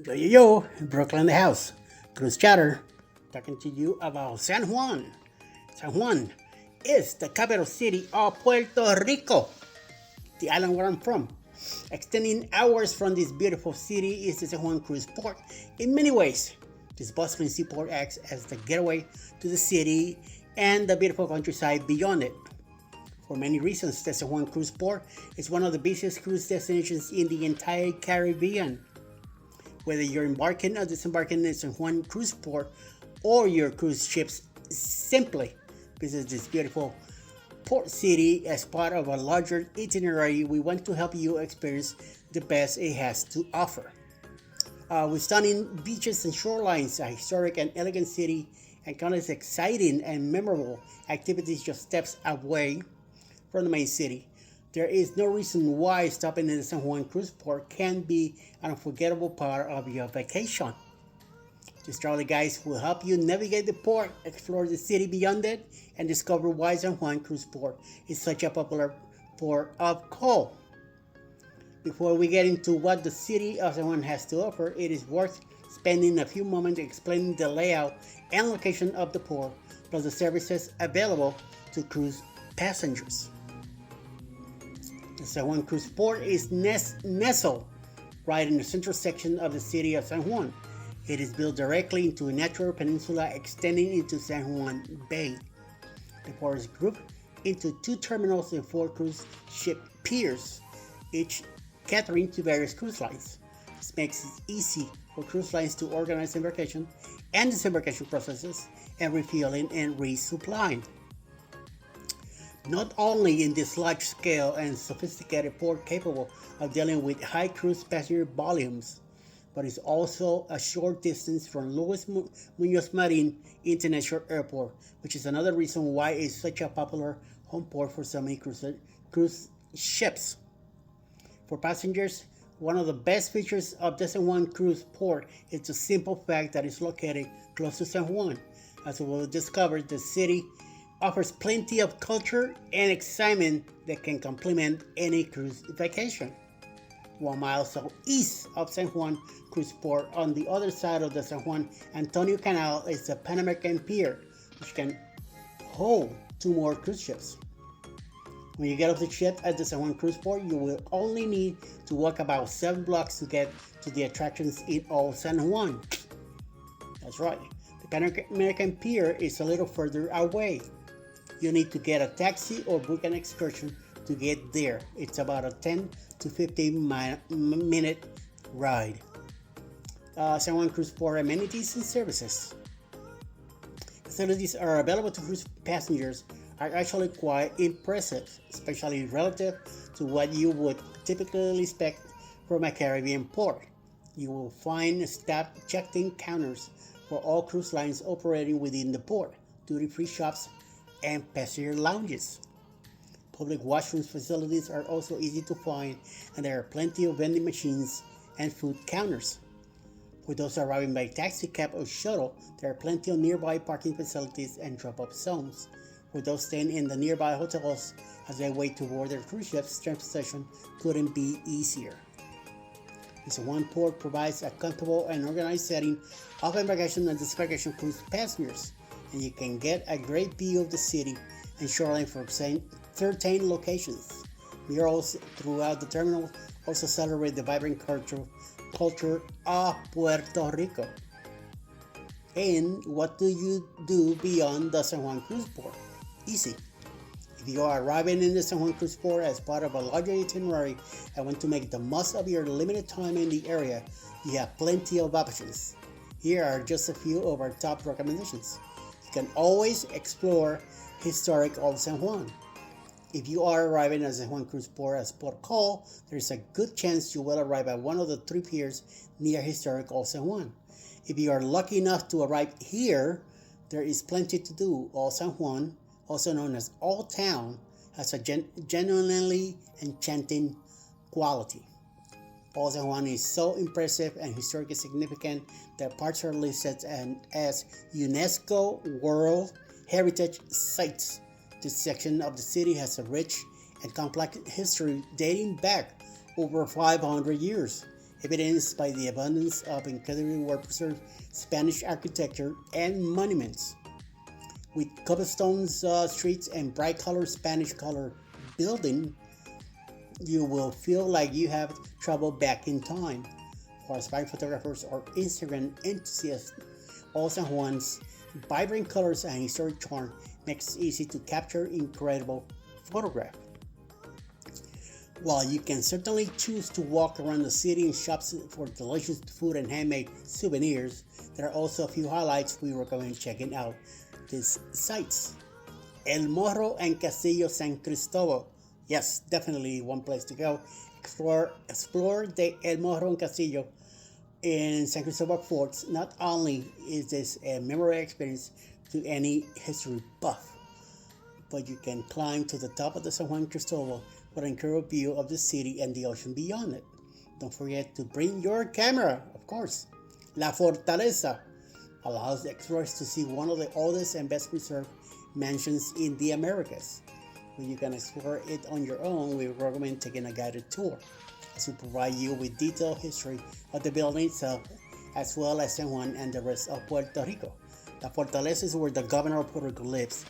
Yo, Brooklyn in the house. Cruz Chatter, talking to you about San Juan. San Juan is the capital city of Puerto Rico, the island where I'm from. Extending hours from this beautiful city is the San Juan cruise port. In many ways, this bustling seaport acts as the getaway to the city and the beautiful countryside beyond it. For many reasons, the San Juan cruise port is one of the busiest cruise destinations in the entire Caribbean. Whether you're embarking or disembarking in San Juan cruise port or your cruise ships simply visit this beautiful port city as part of a larger itinerary, we want to help you experience the best it has to offer. With stunning beaches and shorelines, a historic and elegant city, and countless exciting and memorable activities just steps away from the main city, there is no reason why stopping in the San Juan cruise port can be an unforgettable part of your vacation. These travel guides will help you navigate the port, explore the city beyond it, and discover why San Juan cruise port is such a popular port of call. Before we get into what the city of San Juan has to offer, it is worth spending a few moments explaining the layout and location of the port, plus the services available to cruise passengers. The San Juan cruise port is nestled right in the central section of the city of San Juan. It is built directly into a natural peninsula extending into San Juan Bay. The port is grouped into two terminals and four cruise ship piers, each catering to various cruise lines. This makes it easy for cruise lines to organize embarkation and disembarkation processes and refueling and resupplying. Not only in this large scale and sophisticated port capable of dealing with high cruise passenger volumes, but is also a short distance from Luis Muñoz Marin International Airport, which is another reason why it's such a popular home port for so many cruise ships. For passengers, one of the best features of the San Juan cruise port is the simple fact that it's located close to San Juan. As we will discover, the city offers plenty of culture and excitement that can complement any cruise vacation. 1 mile southeast of San Juan cruise port, on the other side of the San Juan Antonio Canal, is the Pan American Pier, which can hold two more cruise ships. When you get off the ship at the San Juan cruise port, you will only need to walk about 7 blocks to get to the attractions in Old San Juan. That's right, the Pan American Pier is a little further away. You need to get a taxi or book an excursion to get there. It's about a 10 to 15 minute ride. San Juan cruise port amenities and services. Facilities are available to cruise passengers are actually quite impressive, especially relative to what you would typically expect from a Caribbean port. You will find staffed check-in counters for all cruise lines operating within the port, duty-free shops, and passenger lounges. Public washroom facilities are also easy to find, and there are plenty of vending machines and food counters. For those arriving by taxi cab or shuttle, there are plenty of nearby parking facilities and drop-off zones. For those staying in the nearby hotels as they wait to board their cruise ships, transportation couldn't be easier. The San Juan port provides a comfortable and organized setting of embarkation and disembarkation cruise passengers, and you can get a great view of the city and shoreline from certain locations. Murals throughout the terminal also celebrate the vibrant culture of Puerto Rico. And what do you do beyond the San Juan cruise port? Easy. If you are arriving in the San Juan cruise port as part of a larger itinerary and want to make the most of your limited time in the area, you have plenty of options. Here are just a few of our top recommendations. You can always explore historic Old San Juan. If you are arriving at San Juan cruise port as port call, there is a good chance you will arrive at one of the 3 piers near historic Old San Juan. If you are lucky enough to arrive here, there is plenty to do. Old San Juan, also known as Old Town, has a genuinely enchanting quality. Old San Juan is so impressive and historically significant that parts are listed as UNESCO World Heritage Sites. This section of the city has a rich and complex history dating back over 500 years. evidenced by the abundance of incredibly well-preserved Spanish architecture and monuments. With cobblestone streets and bright-colored Spanish color building, you will feel like you have traveled back in time. For aspiring photographers or Instagram enthusiasts, all San Juan's vibrant colors and historic charm makes it easy to capture incredible photograph. While you can certainly choose to walk around the city and shops for delicious food and handmade souvenirs, there are also a few highlights we recommend checking out these sites. El Morro and Castillo San Cristobal. Yes, definitely one place to go. Explore the El Morro and Castillo in San Cristobal forts. Not only is this a memorable experience to any history buff, but you can climb to the top of the San Juan Cristobal for an incredible view of the city and the ocean beyond it. Don't forget to bring your camera, of course. La Fortaleza allows explorers to see one of the oldest and best preserved mansions in the Americas. When you can explore it on your own, we recommend taking a guided tour to provide you with detailed history of the building itself, as well as San Juan and the rest of Puerto Rico. La Fortaleza is where the governor of Puerto Rico lives.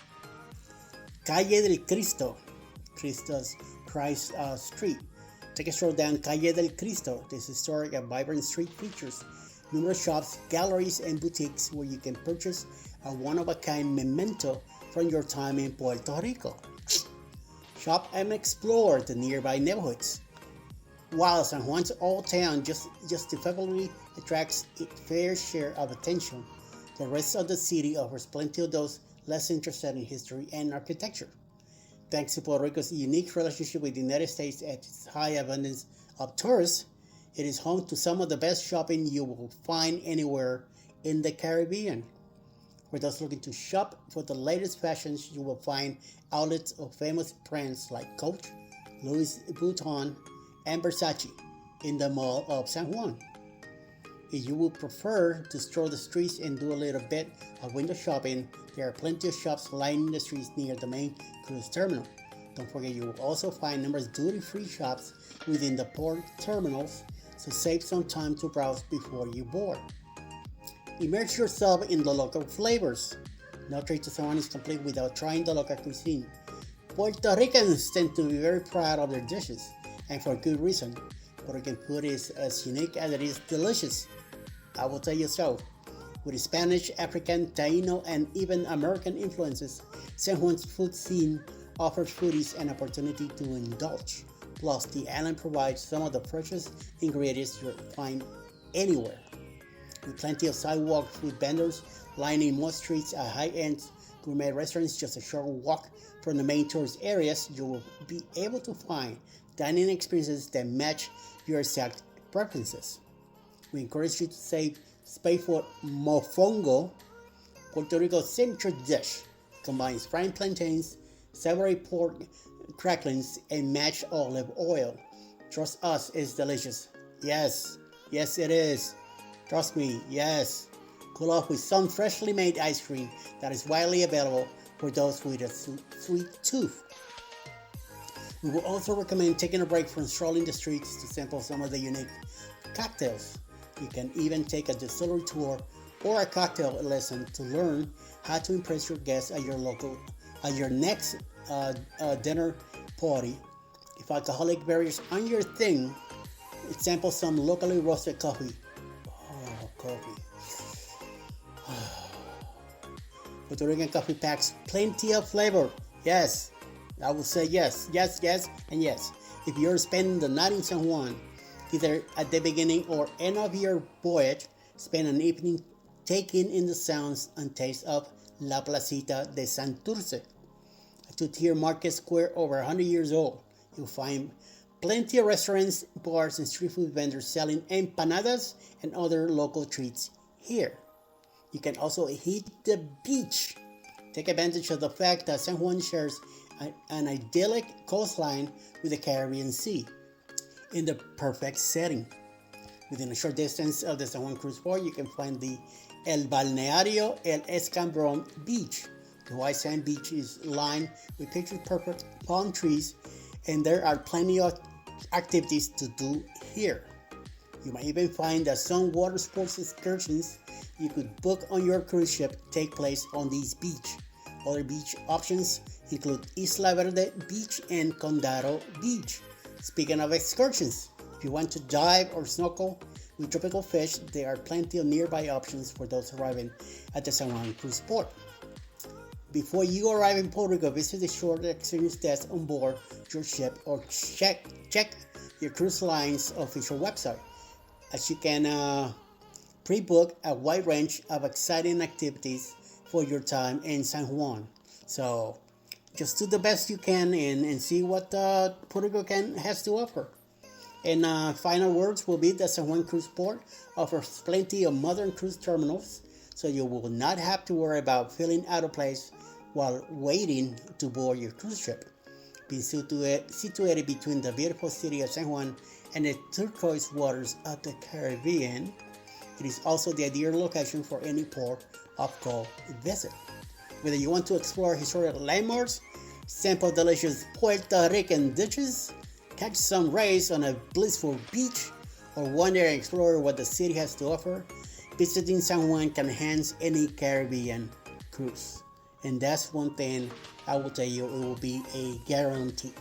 Calle del Cristo, Christ Street. Take a stroll down Calle del Cristo. This historic and vibrant street features numerous shops, galleries, and boutiques where you can purchase a one-of-a-kind memento from your time in Puerto Rico. Shop and explore the nearby neighborhoods. While San Juan's old town justifiably attracts its fair share of attention, the rest of the city offers plenty of those less interested in history and architecture. Thanks to Puerto Rico's unique relationship with the United States and its high abundance of tourists, it is home to some of the best shopping you will find anywhere in the Caribbean. For those looking to shop for the latest fashions, you will find outlets of famous brands like Coach, Louis Vuitton, and Versace in the Mall of San Juan. If you would prefer to stroll the streets and do a little bit of window shopping, there are plenty of shops lining the streets near the main cruise terminal. Don't forget you will also find numerous duty-free shops within the port terminals, so save some time to browse before you board. Immerse yourself in the local flavors. No trip to San Juan is complete without trying the local cuisine. Puerto Ricans tend to be very proud of their dishes, and for good reason. Puerto Rican food is as unique as it is delicious. I will tell you so. With Spanish, African, Taino, and even American influences, San Juan's food scene offers foodies an opportunity to indulge. Plus, the island provides some of the freshest ingredients you'll find anywhere. With plenty of sidewalk food vendors lining most streets at high-end gourmet restaurants just a short walk from the main tourist areas, you will be able to find dining experiences that match your exact preferences. We encourage you to save space for Mofongo, Puerto Rico's signature dish. Combines fried plantains, savory pork cracklings, and mashed olive oil. Trust us, it's delicious. Yes, it is. Trust me, yes. Cool off with some freshly made ice cream that is widely available for those with a sweet tooth. We will also recommend taking a break from strolling the streets to sample some of the unique cocktails. You can even take a distillery tour or a cocktail lesson to learn how to impress your guests at your next dinner party. If alcoholic barriers aren't your thing, sample some locally roasted coffee. Oh, coffee. Puerto Rican coffee packs plenty of flavor. Yes, I will say yes, and yes. If you're spending the night in San Juan, either at the beginning or end of your voyage, spend an evening taking in the sounds and taste of La Placita de Santurce, a two-tier market square over 100 years old. You'll find plenty of restaurants, bars, and street food vendors selling empanadas and other local treats here. You can also hit the beach. Take advantage of the fact that San Juan shares an idyllic coastline with the Caribbean Sea in the perfect setting. Within a short distance of the San Juan Cruise Port, you can find the El Balneario El Escambrón Beach. The white sand beach is lined with picture-perfect palm trees, and there are plenty of activities to do here. You might even find that some water sports excursions you could book on your cruise ship take place on these beach. Other beach options include Isla Verde Beach and Condado Beach. Speaking of excursions, if you want to dive or snorkel with tropical fish, there are plenty of nearby options for those arriving at the San Juan cruise port. Before you arrive in Puerto Rico, visit the short experience desk on board your ship or check your cruise line's official website, as you can pre-book a wide range of exciting activities for your time in San Juan. So just do the best you can and see what Puerto Rico has to offer. And final words will be that San Juan Cruise Port offers plenty of modern cruise terminals, so you will not have to worry about feeling out of place while waiting to board your cruise ship. Being situated between the beautiful city of San Juan and the turquoise waters of the Caribbean, it is also the ideal location for any port of call visit. Whether you want to explore historic landmarks, sample delicious Puerto Rican dishes, catch some rays on a blissful beach, or wander and explore what the city has to offer, visiting San Juan can enhance any Caribbean cruise. And that's one thing I will tell you, it will be a guarantee.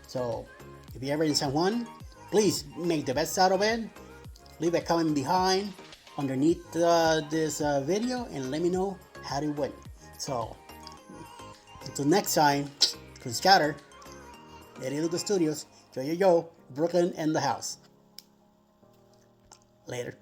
So if you're ever in San Juan, please make the best out of it. Leave a comment behind underneath this video and let me know how it went. So until next time, Cruise Chatter, Lady Luca Studios, yo, Brooklyn in the house. Later.